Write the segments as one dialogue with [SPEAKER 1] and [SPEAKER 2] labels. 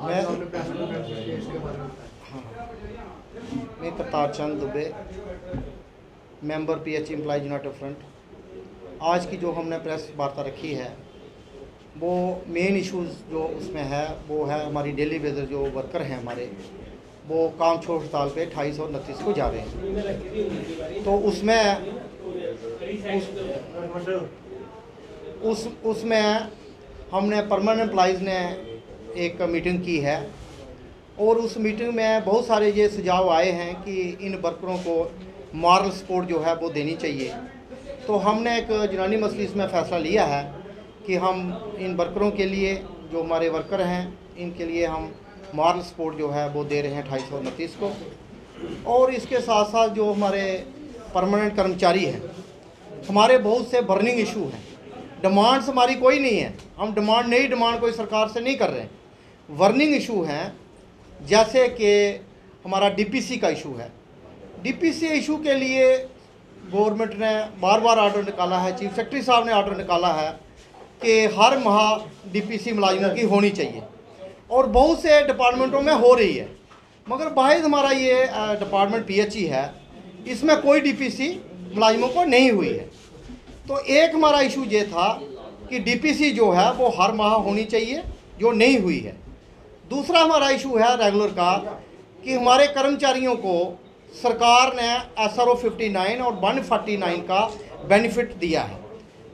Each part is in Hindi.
[SPEAKER 1] मैं मैं Kartar Chand Dubey, member PH employees united front. आज की जो हमने प्रेस वार्ता रखी है वो मेन इश्यूज़ जो उसमें है वो है हमारी डेली बेसिस जो वर्कर हैं हमारे, वो काम छोड़ हड़ताल पे 28 और 29 को जा रहे हैं। तो उसमें हमने परमानेंट एम्प्लॉयज़ ने एक मीटिंग की है और उस मीटिंग में बहुत सारे ये सुझाव आए हैं कि इन वर्करों को मॉरल सपोर्ट जो है वो देनी चाहिए। तो हमने एक यूनानी मजलिस में फ़ैसला लिया है कि हम इन वर्करों के लिए, जो हमारे वर्कर हैं, इनके लिए हम मॉरल सपोर्ट जो है वो दे रहे हैं 28 और 29 को। और इसके साथ साथ जो हमारे परमानेंट कर्मचारी हैं, हमारे बहुत से बर्निंग इशू हैं। डिमांड्स हमारी कोई नहीं है, हम नई डिमांड कोई सरकार से नहीं कर रहे हैं। बर्निंग इशू हैं, जैसे कि हमारा DPC का इशू है। DPC इशू के लिए गवर्नमेंट ने बार बार ऑर्डर निकाला है, चीफ सेक्रेटरी साहब ने ऑर्डर निकाला है कि हर माह DPC मुलाजिमों की होनी चाहिए और बहुत से डिपार्टमेंटों में हो रही है, मगर वाहिद हमारा ये डिपार्टमेंट PH है, इसमें कोई DPC मुलाजिमों को नहीं हुई है। तो एक हमारा इशू ये था कि DPC जो है वो हर माह होनी चाहिए, जो नहीं हुई है। दूसरा हमारा इशू है रेगुलर का कि हमारे कर्मचारियों को सरकार ने SRO 59 और 149 का बेनिफिट दिया है,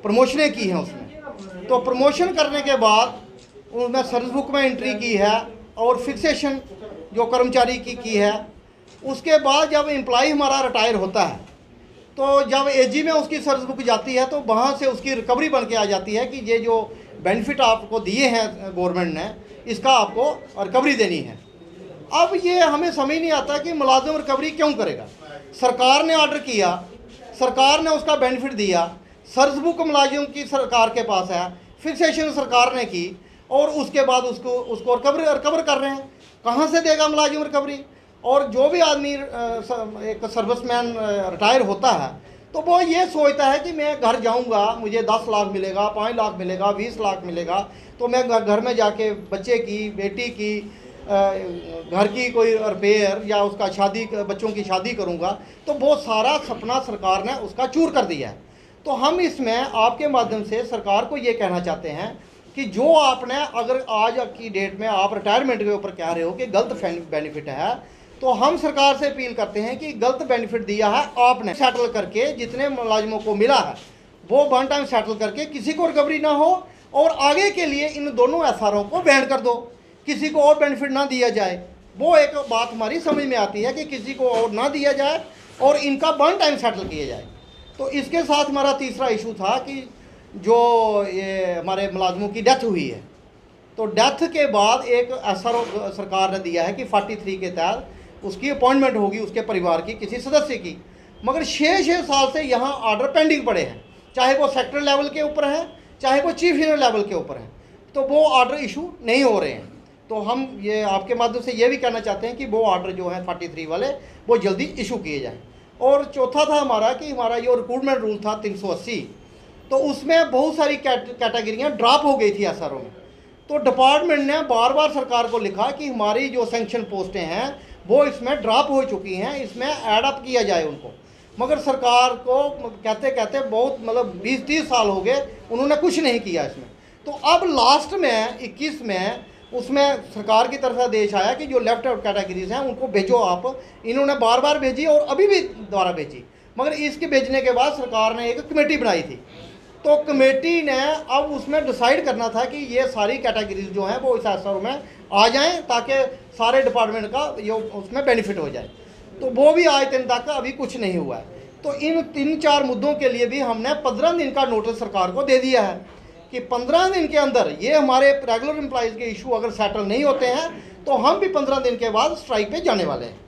[SPEAKER 1] प्रमोशनें की हैं उसमें। तो प्रमोशन करने के बाद उसमें सर्विस बुक में एंट्री की है और फिक्सेशन जो कर्मचारी की है। उसके बाद जब एम्प्लॉय हमारा रिटायर होता है तो जब AG में उसकी सर्विस बुक जाती है तो वहाँ से उसकी रिकवरी बन के आ जाती है कि ये जो बेनिफिट आपको दिए हैं गवर्नमेंट ने, इसका आपको रिकवरी देनी है। अब ये हमें समझ नहीं आता कि मुलाजिम रिकवरी क्यों करेगा। सरकार ने ऑर्डर किया, सरकार ने उसका बेनिफिट दिया, सर्विस बुक मुलाजिम की सरकार के पास है, फिक्सेशन सरकार ने की और उसके बाद उसको रिकवर कर रहे हैं। कहाँ से देगा मुलाजिम रिकवरी? और जो भी आदमी एक सर्विसमैन रिटायर होता है तो वो ये सोचता है कि मैं घर जाऊंगा, मुझे 10 लाख मिलेगा, 5 लाख मिलेगा, 20 लाख मिलेगा, तो मैं घर में जाके बच्चे की, बेटी की, घर की कोई रिपेयर या उसका बच्चों की शादी करूंगा। तो वो सारा सपना सरकार ने उसका चूर कर दिया है। तो हम इसमें आपके माध्यम से सरकार को ये कहना चाहते हैं कि जो आपने, अगर आज की डेट में आप रिटायरमेंट के ऊपर कह रहे हो कि गलत बेनिफिट है, तो हम सरकार से अपील करते हैं कि गलत बेनिफिट दिया है आपने, सेटल करके जितने मुलाजिमों को मिला है वो वन टाइम सेटल करके किसी को रिकवरी ना हो और आगे के लिए इन दोनों SRO को बैन कर दो, किसी को और बेनिफिट ना दिया जाए। वो एक बात हमारी समझ में आती है कि किसी को और ना दिया जाए और इनका वन टाइम सेटल किया जाए। तो इसके साथ हमारा तीसरा इशू था कि जो ये हमारे मुलाजिमों की डेथ हुई है, तो डेथ के बाद एक SRO सरकार ने दिया है कि 43 के तहत उसकी अपॉइंटमेंट होगी उसके परिवार की, किसी सदस्य की। मगर 6 साल से यहाँ ऑर्डर पेंडिंग पड़े हैं, चाहे वो सेक्टर लेवल के ऊपर है, चाहे वो चीफ इंजीनियर लेवल के ऊपर है, तो वो ऑर्डर इशू नहीं हो रहे हैं। तो हम ये आपके माध्यम से ये भी कहना चाहते हैं कि वो ऑर्डर जो है 43 वाले वो जल्दी इशू किए जाएँ। और चौथा था हमारा कि हमारा जो रिक्रूटमेंट रूल था 380, तो उसमें बहुत सारी कैटेगरियाँ ड्रॉप हो गई थी SRO में। तो डिपार्टमेंट ने बार बार सरकार को लिखा कि हमारी जो सैंक्शन पोस्टें हैं वो इसमें ड्रॉप हो चुकी हैं, इसमें ऐड अप किया जाए उनको। मगर सरकार को कहते कहते बहुत 20-30 साल हो गए, उन्होंने कुछ नहीं किया इसमें। तो अब लास्ट में 21 में उसमें सरकार की तरफ से आदेश आया कि जो लेफ्ट आउट कैटेगरीज हैं उनको भेजो आप। इन्होंने बार बार भेजी और अभी भी दोबारा भेजी, मगर इसके भेजने के बाद सरकार ने एक कमेटी बनाई थी। तो कमेटी ने अब उसमें डिसाइड करना था कि ये सारी कैटेगरीज जो हैं वो इस SRO में आ जाएं ताकि सारे डिपार्टमेंट का ये उसमें बेनिफिट हो जाए। तो वो भी आज दिन तक अभी कुछ नहीं हुआ है। तो इन 3-4 मुद्दों के लिए भी हमने 15 दिन का नोटिस सरकार को दे दिया है कि 15 दिन के अंदर ये हमारे रेगुलर एम्प्लॉयज़ के इशू अगर सेटल नहीं होते हैं तो हम भी 15 दिन के बाद स्ट्राइक पे जाने वाले हैं।